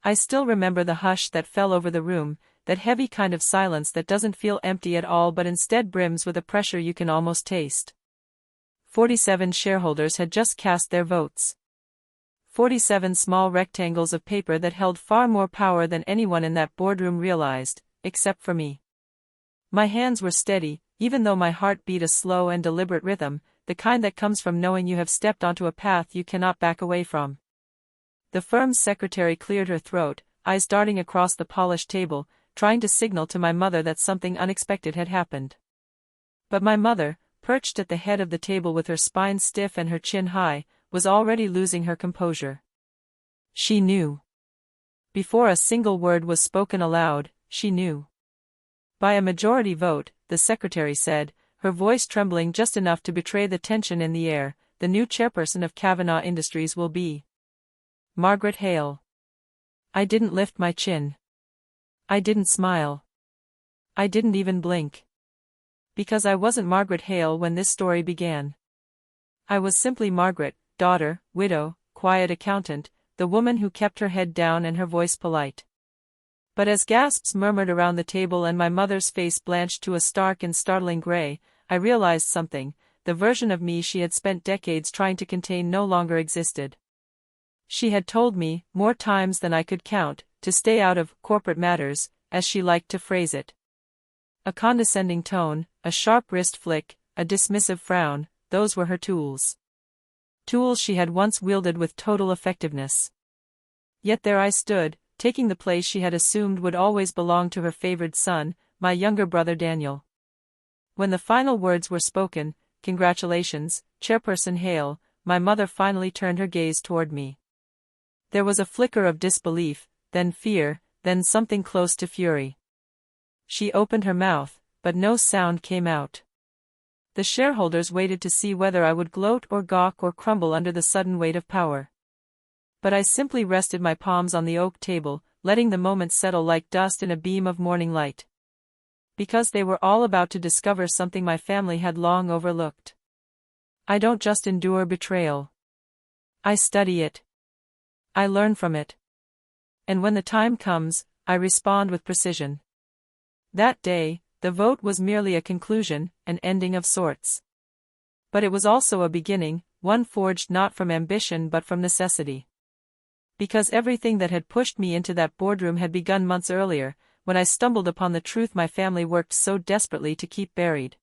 I still remember the hush that fell over the room, that heavy kind of silence that doesn't feel empty at all but instead brims with a pressure you can almost taste. 47 shareholders had just cast their votes. 47 small rectangles of paper that held far more power than anyone in that boardroom realized, except for me. My hands were steady, even though my heart beat a slow and deliberate rhythm, the kind that comes from knowing you have stepped onto a path you cannot back away from. The firm's secretary cleared her throat, eyes darting across the polished table, trying to signal to my mother that something unexpected had happened. But my mother, perched at the head of the table with her spine stiff and her chin high, was already losing her composure. She knew. Before a single word was spoken aloud, she knew. By a majority vote, the secretary said, her voice trembling just enough to betray the tension in the air, the new chairperson of Kavanaugh Industries will be Margaret Hale. I didn't lift my chin. I didn't smile. I didn't even blink. Because I wasn't Margaret Hale when this story began. I was simply Margaret, daughter, widow, quiet accountant, the woman who kept her head down and her voice polite. But as gasps murmured around the table and my mother's face blanched to a stark and startling gray, I realized something: the version of me she had spent decades trying to contain no longer existed. She had told me, more times than I could count, to stay out of corporate matters, as she liked to phrase it. A condescending tone, a sharp wrist flick, a dismissive frown, those were her tools. Tools she had once wielded with total effectiveness. Yet there I stood, taking the place she had assumed would always belong to her favored son, my younger brother Daniel. When the final words were spoken, "Congratulations, Chairperson Hale," my mother finally turned her gaze toward me. There was a flicker of disbelief, then fear, then something close to fury. She opened her mouth, but no sound came out. The shareholders waited to see whether I would gloat or gawk or crumble under the sudden weight of power. But I simply rested my palms on the oak table, letting the moment settle like dust in a beam of morning light. Because they were all about to discover something my family had long overlooked. I don't just endure betrayal. I study it. I learn from it. And when the time comes, I respond with precision. That day, the vote was merely a conclusion, an ending of sorts. But it was also a beginning, one forged not from ambition but from necessity. Because everything that had pushed me into that boardroom had begun months earlier, when I stumbled upon the truth my family worked so desperately to keep buried.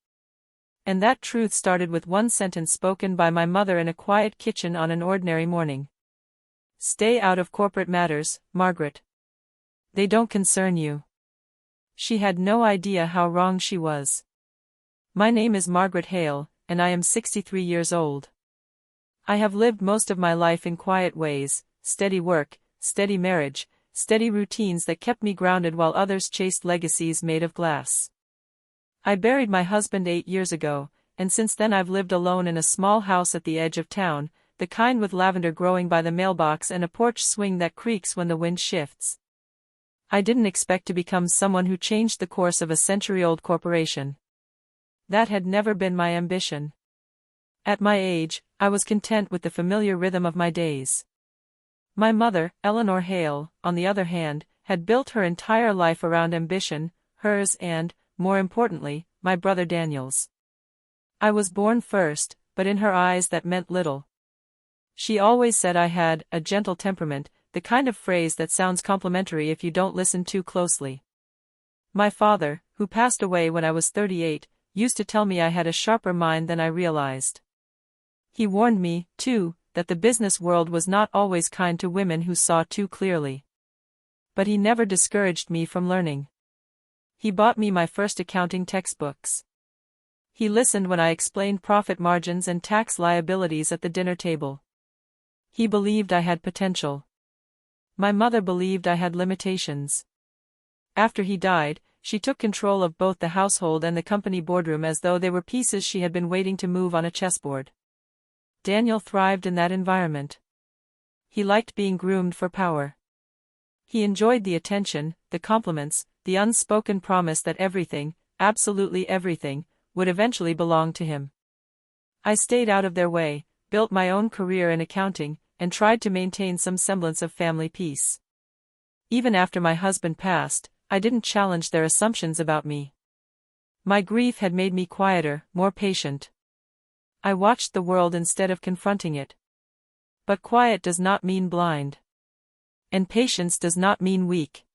And that truth started with one sentence spoken by my mother in a quiet kitchen on an ordinary morning. "Stay out of corporate matters, Margaret. They don't concern you." She had no idea how wrong she was. My name is Margaret Hale, and I am 63 years old. I have lived most of my life in quiet ways, steady work, steady marriage, steady routines that kept me grounded while others chased legacies made of glass. I buried my husband 8 years ago, and since then I've lived alone in a small house at the edge of town, the kind with lavender growing by the mailbox and a porch swing that creaks when the wind shifts. I didn't expect to become someone who changed the course of a century-old corporation. That had never been my ambition. At my age, I was content with the familiar rhythm of my days. My mother, Eleanor Hale, on the other hand, had built her entire life around ambition, hers and, more importantly, my brother Daniel's. I was born first, but in her eyes that meant little. She always said I had a gentle temperament, the kind of phrase that sounds complimentary if you don't listen too closely. My father, who passed away when I was 38, used to tell me I had a sharper mind than I realized. He warned me, too, that the business world was not always kind to women who saw too clearly. But he never discouraged me from learning. He bought me my first accounting textbooks. He listened when I explained profit margins and tax liabilities at the dinner table. He believed I had potential. My mother believed I had limitations. After he died, she took control of both the household and the company boardroom as though they were pieces she had been waiting to move on a chessboard. Daniel thrived in that environment. He liked being groomed for power. He enjoyed the attention, the compliments, the unspoken promise that everything, absolutely everything, would eventually belong to him. I stayed out of their way, built my own career in accounting, and tried to maintain some semblance of family peace. Even after my husband passed, I didn't challenge their assumptions about me. My grief had made me quieter, more patient. I watched the world instead of confronting it. But quiet does not mean blind. And patience does not mean weak.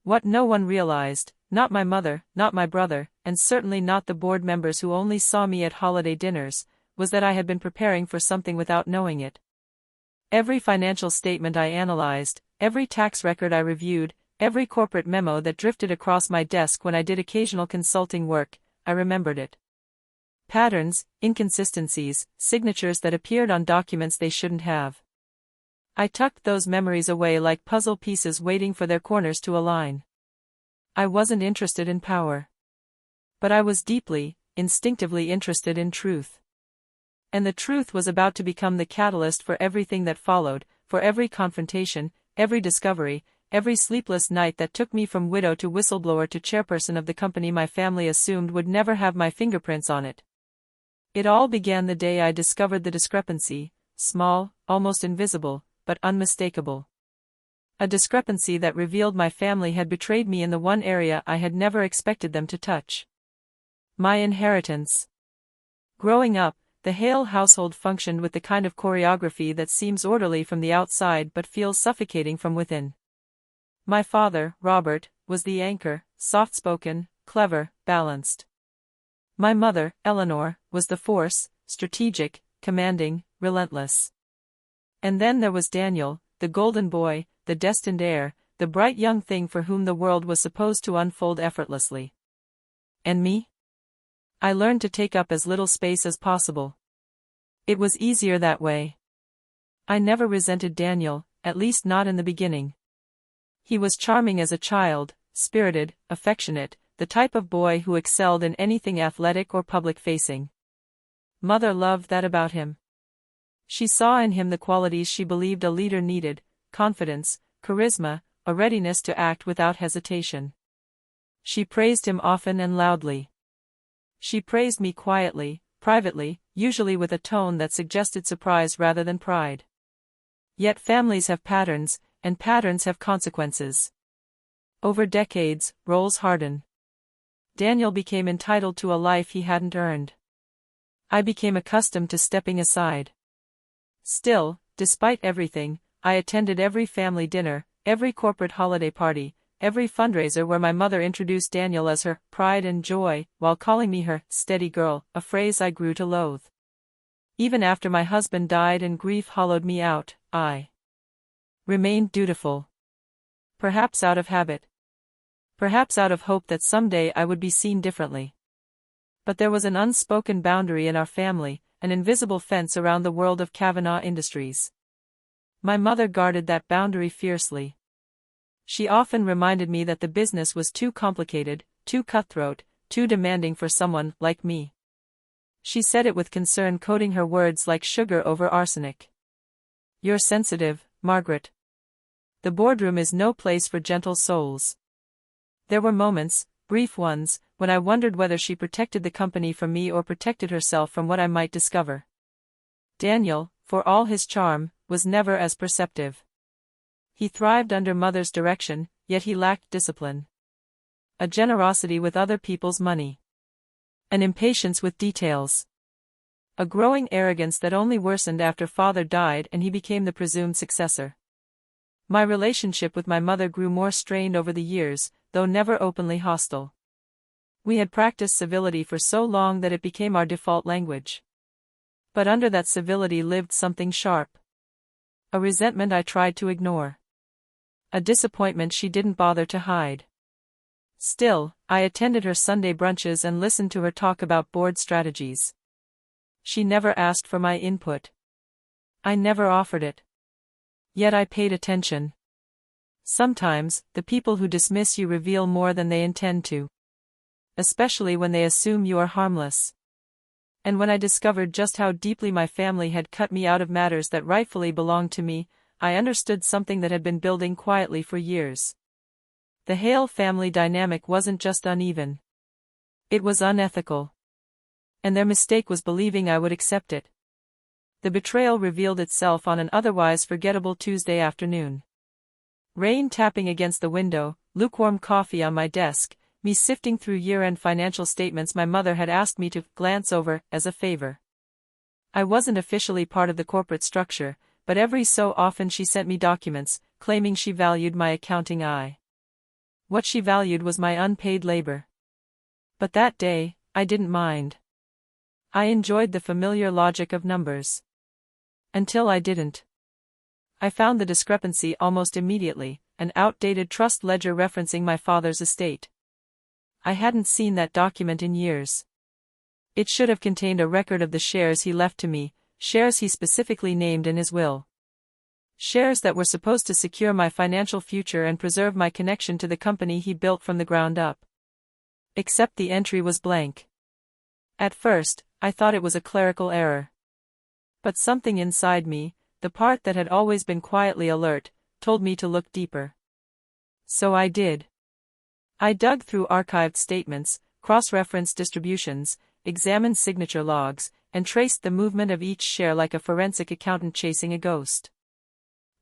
What no one realized, not my mother, not my brother, and certainly not the board members who only saw me at holiday dinners, was that I had been preparing for something without knowing it. Every financial statement I analyzed, every tax record I reviewed, every corporate memo that drifted across my desk when I did occasional consulting work, I remembered it. Patterns, inconsistencies, signatures that appeared on documents they shouldn't have. I tucked those memories away like puzzle pieces waiting for their corners to align. I wasn't interested in power. But I was deeply, instinctively interested in truth. And the truth was about to become the catalyst for everything that followed, for every confrontation, every discovery, every sleepless night that took me from widow to whistleblower to chairperson of the company my family assumed would never have my fingerprints on it. It all began the day I discovered the discrepancy, small, almost invisible, but unmistakable. A discrepancy that revealed my family had betrayed me in the one area I had never expected them to touch. My inheritance. Growing up, the Hale household functioned with the kind of choreography that seems orderly from the outside but feels suffocating from within. My father, Robert, was the anchor, soft-spoken, clever, balanced. My mother, Eleanor, was the force, strategic, commanding, relentless. And then there was Daniel, the golden boy, the destined heir, the bright young thing for whom the world was supposed to unfold effortlessly. And me? I learned to take up as little space as possible. It was easier that way. I never resented Daniel, at least not in the beginning. He was charming as a child, spirited, affectionate, the type of boy who excelled in anything athletic or public-facing. Mother loved that about him. She saw in him the qualities she believed a leader needed: confidence, charisma, a readiness to act without hesitation. She praised him often and loudly. She praised me quietly, privately, usually with a tone that suggested surprise rather than pride. Yet families have patterns, and patterns have consequences. Over decades, roles harden. Daniel became entitled to a life he hadn't earned. I became accustomed to stepping aside. Still, despite everything, I attended every family dinner, every corporate holiday party, every fundraiser where my mother introduced Daniel as her pride and joy, while calling me her steady girl, a phrase I grew to loathe. Even after my husband died and grief hollowed me out, I remained dutiful. Perhaps out of habit. Perhaps out of hope that someday I would be seen differently. But there was an unspoken boundary in our family, an invisible fence around the world of Kavanaugh Industries. My mother guarded that boundary fiercely. She often reminded me that the business was too complicated, too cutthroat, too demanding for someone like me. She said it with concern, coating her words like sugar over arsenic. "You're sensitive, Margaret. The boardroom is no place for gentle souls." There were moments, brief ones, when I wondered whether she protected the company from me or protected herself from what I might discover. Daniel, for all his charm, was never as perceptive. He thrived under Mother's direction, yet he lacked discipline. A generosity with other people's money. An impatience with details. A growing arrogance that only worsened after Father died and he became the presumed successor. My relationship with my mother grew more strained over the years, though never openly hostile. We had practiced civility for so long that it became our default language. But under that civility lived something sharp. A resentment I tried to ignore. A disappointment she didn't bother to hide. Still, I attended her Sunday brunches and listened to her talk about board strategies. She never asked for my input. I never offered it. Yet I paid attention. Sometimes, the people who dismiss you reveal more than they intend to. Especially when they assume you are harmless. And when I discovered just how deeply my family had cut me out of matters that rightfully belonged to me, I understood something that had been building quietly for years. The Hale family dynamic wasn't just uneven. It was unethical. And their mistake was believing I would accept it. The betrayal revealed itself on an otherwise forgettable Tuesday afternoon. Rain tapping against the window, lukewarm coffee on my desk, me sifting through year-end financial statements my mother had asked me to glance over as a favor. I wasn't officially part of the corporate structure, but every so often she sent me documents, claiming she valued my accounting eye. What she valued was my unpaid labor. But that day, I didn't mind. I enjoyed the familiar logic of numbers. Until I didn't. I found the discrepancy almost immediately, an outdated trust ledger referencing my father's estate. I hadn't seen that document in years. It should have contained a record of the shares he left to me, shares he specifically named in his will. Shares that were supposed to secure my financial future and preserve my connection to the company he built from the ground up. Except the entry was blank. At first, I thought it was a clerical error. But something inside me, the part that had always been quietly alert, told me to look deeper. So I did. I dug through archived statements, cross-referenced distributions, examined signature logs, and traced the movement of each share like a forensic accountant chasing a ghost.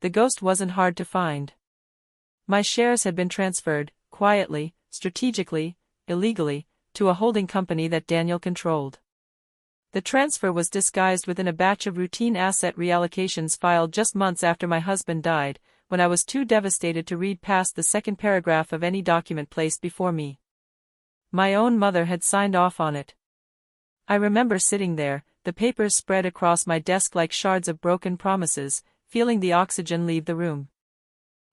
The ghost wasn't hard to find. My shares had been transferred, quietly, strategically, illegally, to a holding company that Daniel controlled. The transfer was disguised within a batch of routine asset reallocations filed just months after my husband died, when I was too devastated to read past the second paragraph of any document placed before me. My own mother had signed off on it. I remember sitting there, the papers spread across my desk like shards of broken promises, feeling the oxygen leave the room.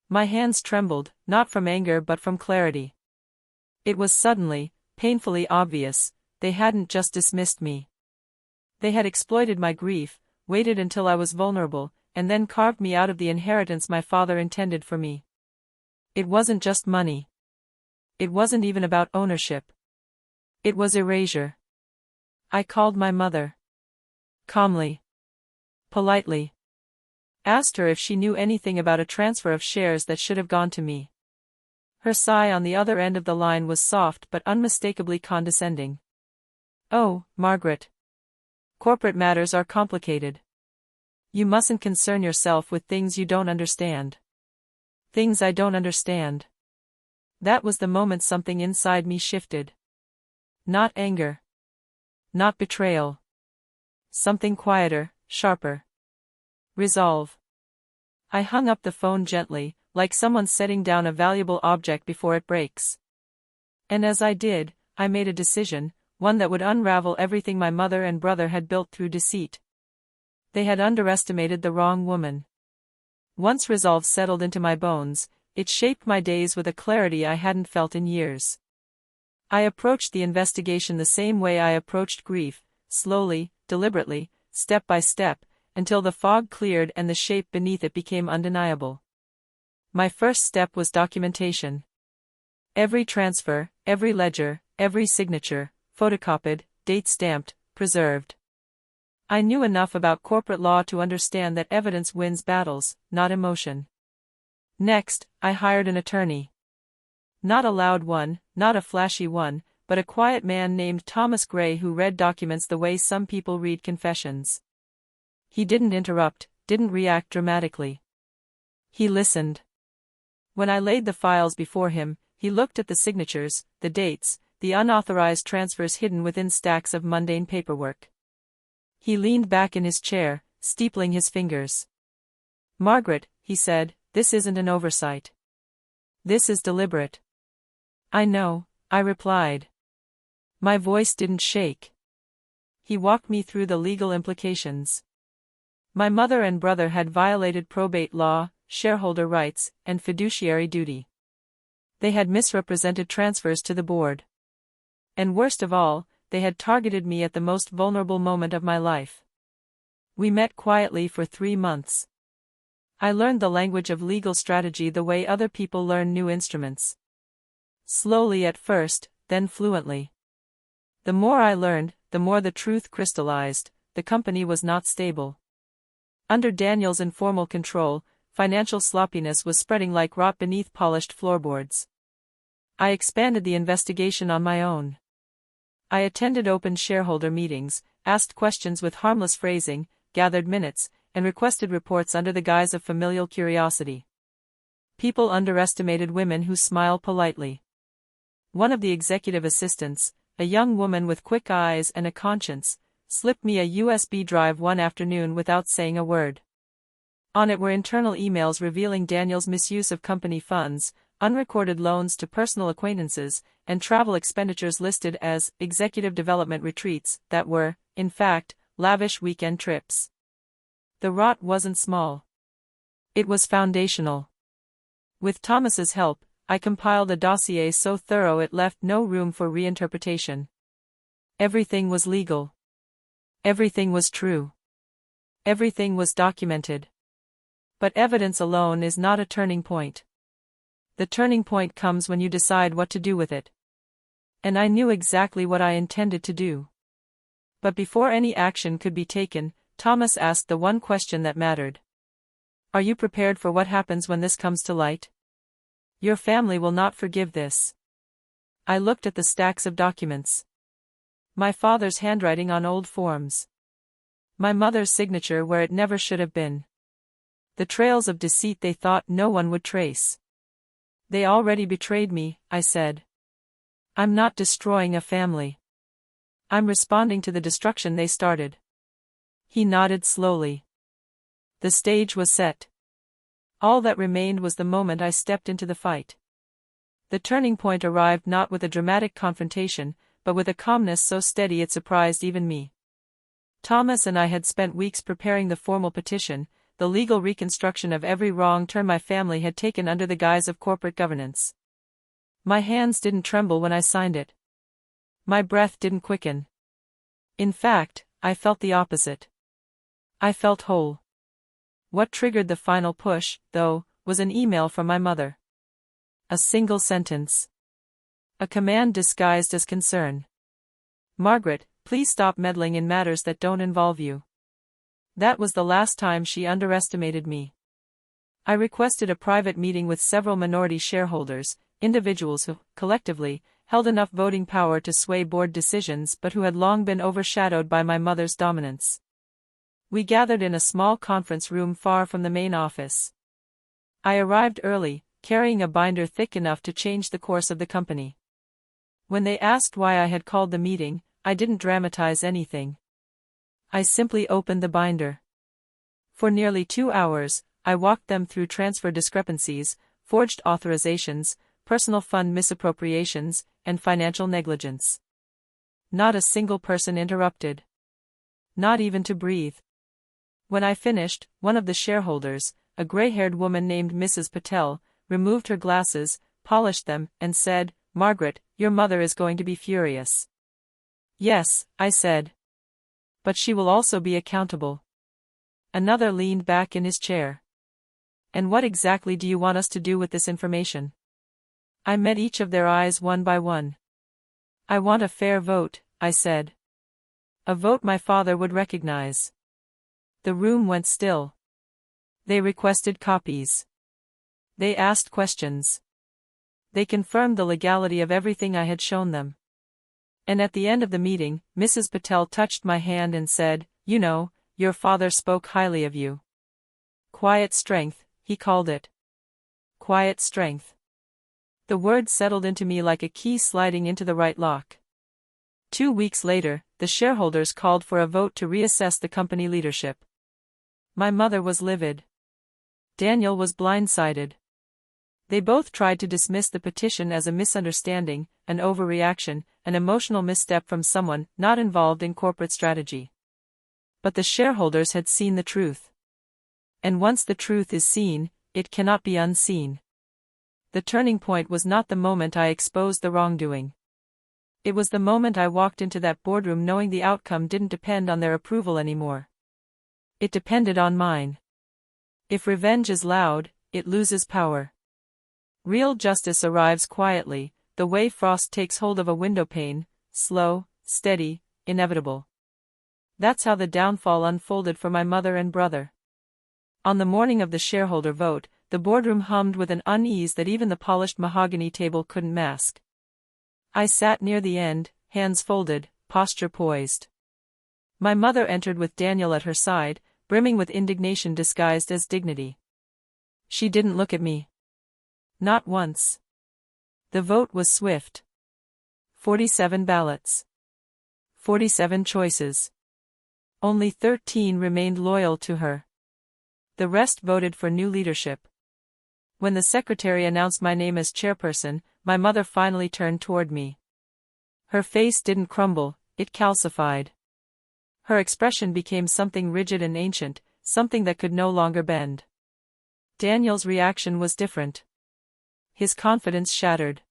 My hands trembled, not from anger but from clarity. It was suddenly, painfully obvious, they hadn't just dismissed me. They had exploited my grief, waited until I was vulnerable, and then carved me out of the inheritance my father intended for me. It wasn't just money. It wasn't even about ownership. It was erasure. I called my mother. Calmly. Politely. Asked her if she knew anything about a transfer of shares that should have gone to me. Her sigh on the other end of the line was soft but unmistakably condescending. "Oh, Margaret. Corporate matters are complicated. You mustn't concern yourself with things you don't understand." Things I don't understand. That was the moment something inside me shifted. Not anger. Not betrayal. Something quieter, sharper. Resolve. I hung up the phone gently, like someone setting down a valuable object before it breaks. And as I did, I made a decision, one that would unravel everything my mother and brother had built through deceit. They had underestimated the wrong woman. Once resolve settled into my bones, it shaped my days with a clarity I hadn't felt in years. I approached the investigation the same way I approached grief, slowly, deliberately, step by step, until the fog cleared and the shape beneath it became undeniable. My first step was documentation. Every transfer, every ledger, every signature, photocopied, date-stamped, preserved. I knew enough about corporate law to understand that evidence wins battles, not emotion. Next, I hired an attorney. Not a loud one, not a flashy one, but a quiet man named Thomas Gray who read documents the way some people read confessions. He didn't interrupt, didn't react dramatically. He listened. When I laid the files before him, he looked at the signatures, the dates, the unauthorized transfers hidden within stacks of mundane paperwork. He leaned back in his chair, steepling his fingers. "Margaret," he said, "this isn't an oversight. This is deliberate." "I know," I replied. My voice didn't shake. He walked me through the legal implications. My mother and brother had violated probate law, shareholder rights, and fiduciary duty. They had misrepresented transfers to the board. And worst of all, they had targeted me at the most vulnerable moment of my life. We met quietly for 3 months. I learned the language of legal strategy the way other people learn new instruments. Slowly at first, then fluently. The more I learned, the more the truth crystallized: the company was not stable. Under Daniel's informal control, financial sloppiness was spreading like rot beneath polished floorboards. I expanded the investigation on my own. I attended open shareholder meetings, asked questions with harmless phrasing, gathered minutes, and requested reports under the guise of familial curiosity. People underestimated women who smile politely. One of the executive assistants, a young woman with quick eyes and a conscience, slipped me a USB drive one afternoon without saying a word. On it were internal emails revealing Daniel's misuse of company funds, unrecorded loans to personal acquaintances, and travel expenditures listed as executive development retreats that were, in fact, lavish weekend trips. The rot wasn't small. It was foundational. With Thomas's help, I compiled a dossier so thorough it left no room for reinterpretation. Everything was legal. Everything was true. Everything was documented. But evidence alone is not a turning point. The turning point comes when you decide what to do with it. And I knew exactly what I intended to do. But before any action could be taken, Thomas asked the one question that mattered. Are you prepared for what happens when this comes to light? Your family will not forgive this. I looked at the stacks of documents. My father's handwriting on old forms. My mother's signature where it never should have been. The trails of deceit they thought no one would trace. They already betrayed me, I said. I'm not destroying a family. I'm responding to the destruction they started. He nodded slowly. The stage was set. All that remained was the moment I stepped into the fight. The turning point arrived not with a dramatic confrontation, but with a calmness so steady it surprised even me. Thomas and I had spent weeks preparing the formal petition, the legal reconstruction of every wrong turn my family had taken under the guise of corporate governance. My hands didn't tremble when I signed it. My breath didn't quicken. In fact, I felt the opposite. I felt whole. What triggered the final push, though, was an email from my mother. A single sentence. A command disguised as concern. Margaret, please stop meddling in matters that don't involve you. That was the last time she underestimated me. I requested a private meeting with several minority shareholders, individuals who, collectively, held enough voting power to sway board decisions but who had long been overshadowed by my mother's dominance. We gathered in a small conference room far from the main office. I arrived early, carrying a binder thick enough to change the course of the company. When they asked why I had called the meeting, I didn't dramatize anything. I simply opened the binder. For nearly 2 hours, I walked them through transfer discrepancies, forged authorizations, personal fund misappropriations, and financial negligence. Not a single person interrupted. Not even to breathe. When I finished, one of the shareholders, a gray-haired woman named Mrs. Patel, removed her glasses, polished them, and said, "Margaret, your mother is going to be furious." "Yes," I said. "But she will also be accountable." Another leaned back in his chair. "And what exactly do you want us to do with this information?" I met each of their eyes one by one. "I want a fair vote," I said. "A vote my father would recognize." The room went still. They requested copies. They asked questions. They confirmed the legality of everything I had shown them. And at the end of the meeting, Mrs. Patel touched my hand and said, "You know, your father spoke highly of you." Quiet strength, he called it. Quiet strength. The word settled into me like a key sliding into the right lock. 2 weeks later, the shareholders called for a vote to reassess the company leadership. My mother was livid. Daniel was blindsided. They both tried to dismiss the petition as a misunderstanding, an overreaction, an emotional misstep from someone not involved in corporate strategy. But the shareholders had seen the truth. And once the truth is seen, it cannot be unseen. The turning point was not the moment I exposed the wrongdoing. It was the moment I walked into that boardroom knowing the outcome didn't depend on their approval anymore. It depended on mine. If revenge is loud, it loses power. Real justice arrives quietly, the way frost takes hold of a windowpane, slow, steady, inevitable. That's how the downfall unfolded for my mother and brother. On the morning of the shareholder vote, the boardroom hummed with an unease that even the polished mahogany table couldn't mask. I sat near the end, hands folded, posture poised. My mother entered with Daniel at her side, brimming with indignation disguised as dignity. She didn't look at me. Not once. The vote was swift. 47 ballots. 47 choices. Only 13 remained loyal to her. The rest voted for new leadership. When the secretary announced my name as chairperson, my mother finally turned toward me. Her face didn't crumble, it calcified. Her expression became something rigid and ancient, something that could no longer bend. Daniel's reaction was different. His confidence shattered.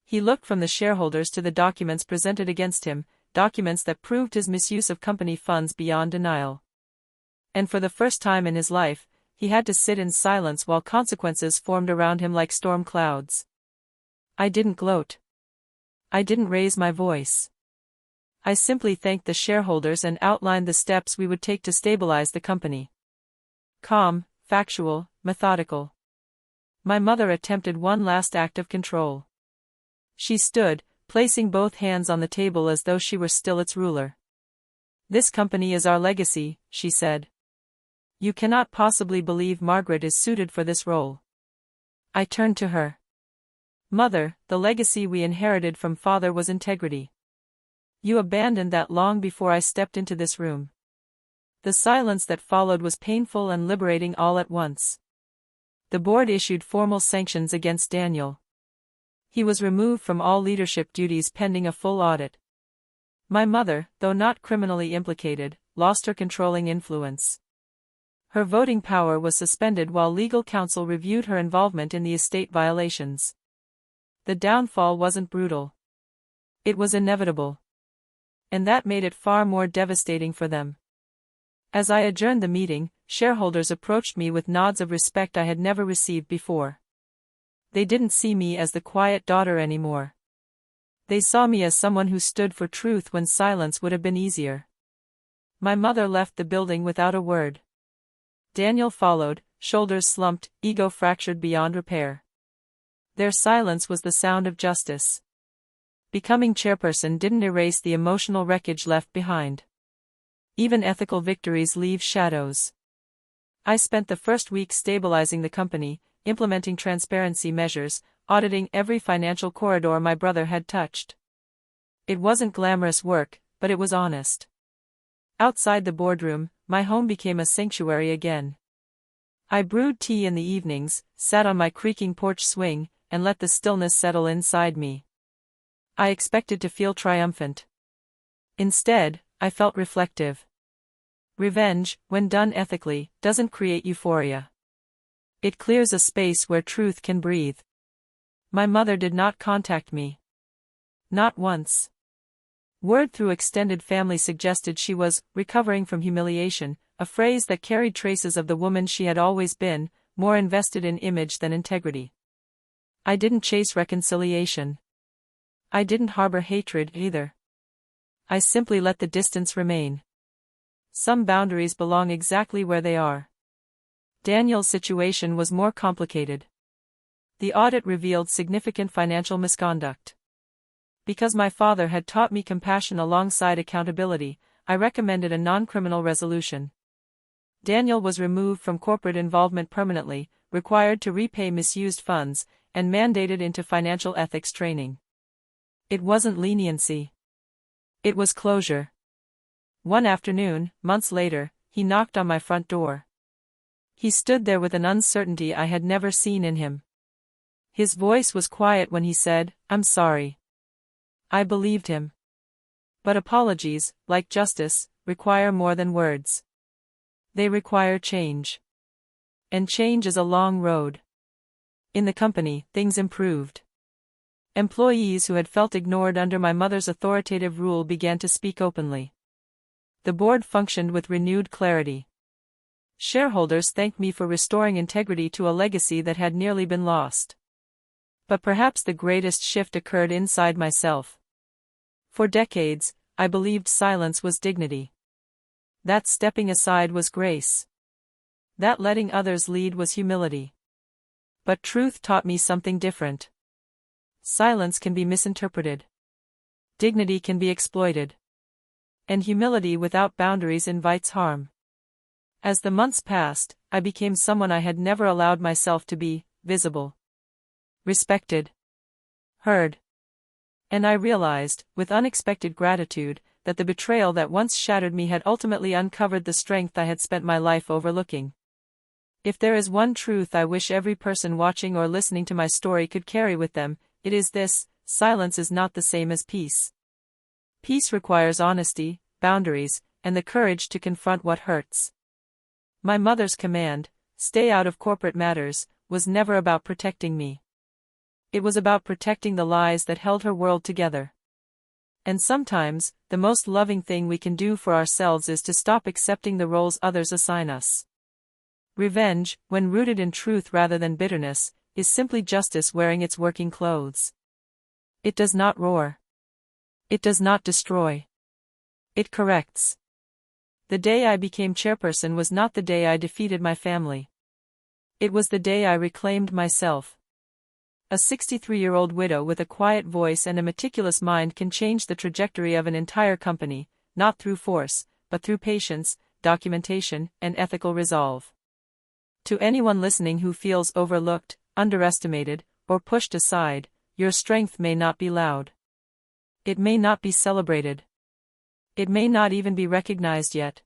He looked from the shareholders to the documents presented against him, documents that proved his misuse of company funds beyond denial. And for the first time in his life, he had to sit in silence while consequences formed around him like storm clouds. I didn't gloat. I didn't raise my voice. I simply thanked the shareholders and outlined the steps we would take to stabilize the company. Calm, factual, methodical. My mother attempted one last act of control. She stood, placing both hands on the table as though she were still its ruler. "This company is our legacy," she said. "You cannot possibly believe Margaret is suited for this role." I turned to her. "Mother, the legacy we inherited from father was integrity. You abandoned that long before I stepped into this room." The silence that followed was painful and liberating all at once. The board issued formal sanctions against Daniel. He was removed from all leadership duties pending a full audit. My mother, though not criminally implicated, lost her controlling influence. Her voting power was suspended while legal counsel reviewed her involvement in the estate violations. The downfall wasn't brutal. It was inevitable. And that made it far more devastating for them. As I adjourned the meeting, shareholders approached me with nods of respect I had never received before. They didn't see me as the quiet daughter anymore. They saw me as someone who stood for truth when silence would have been easier. My mother left the building without a word. Daniel followed, shoulders slumped, ego fractured beyond repair. Their silence was the sound of justice. Becoming chairperson didn't erase the emotional wreckage left behind. Even ethical victories leave shadows. I spent the first week stabilizing the company, implementing transparency measures, auditing every financial corridor my brother had touched. It wasn't glamorous work, but it was honest. Outside the boardroom, my home became a sanctuary again. I brewed tea in the evenings, sat on my creaking porch swing, and let the stillness settle inside me. I expected to feel triumphant. Instead, I felt reflective. Revenge, when done ethically, doesn't create euphoria. It clears a space where truth can breathe. My mother did not contact me. Not once. Word through extended family suggested she was recovering from humiliation, a phrase that carried traces of the woman she had always been, more invested in image than integrity. I didn't chase reconciliation. I didn't harbor hatred either. I simply let the distance remain. Some boundaries belong exactly where they are. Daniel's situation was more complicated. The audit revealed significant financial misconduct. Because my father had taught me compassion alongside accountability, I recommended a non-criminal resolution. Daniel was removed from corporate involvement permanently, required to repay misused funds, and mandated into financial ethics training. It wasn't leniency. It was closure. One afternoon, months later, he knocked on my front door. He stood there with an uncertainty I had never seen in him. His voice was quiet when he said, "I'm sorry." I believed him. But apologies, like justice, require more than words. They require change. And change is a long road. In the company, things improved. Employees who had felt ignored under my mother's authoritative rule began to speak openly. The board functioned with renewed clarity. Shareholders thanked me for restoring integrity to a legacy that had nearly been lost. But perhaps the greatest shift occurred inside myself. For decades, I believed silence was dignity. That stepping aside was grace. That letting others lead was humility. But truth taught me something different. Silence can be misinterpreted. Dignity can be exploited. And humility without boundaries invites harm. As the months passed, I became someone I had never allowed myself to be, visible. respected, heard. And I realized, with unexpected gratitude, that the betrayal that once shattered me had ultimately uncovered the strength I had spent my life overlooking. If there is one truth I wish every person watching or listening to my story could carry with them, it is this: silence is not the same as peace. Peace requires honesty, boundaries, and the courage to confront what hurts. My mother's command, "Stay out of corporate matters," was never about protecting me. It was about protecting the lies that held her world together. And sometimes, the most loving thing we can do for ourselves is to stop accepting the roles others assign us. Revenge, when rooted in truth rather than bitterness, is simply justice wearing its working clothes. It does not roar. It does not destroy. It corrects. The day I became chairperson was not the day I defeated my family. It was the day I reclaimed myself. A 63-year-old widow with a quiet voice and a meticulous mind can change the trajectory of an entire company, not through force, but through patience, documentation, and ethical resolve. To anyone listening who feels overlooked, underestimated, or pushed aside, your strength may not be loud. It may not be celebrated. It may not even be recognized yet.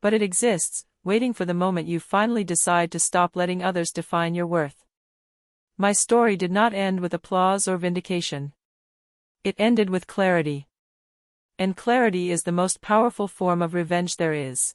But it exists, waiting for the moment you finally decide to stop letting others define your worth. My story did not end with applause or vindication. It ended with clarity. And clarity is the most powerful form of revenge there is.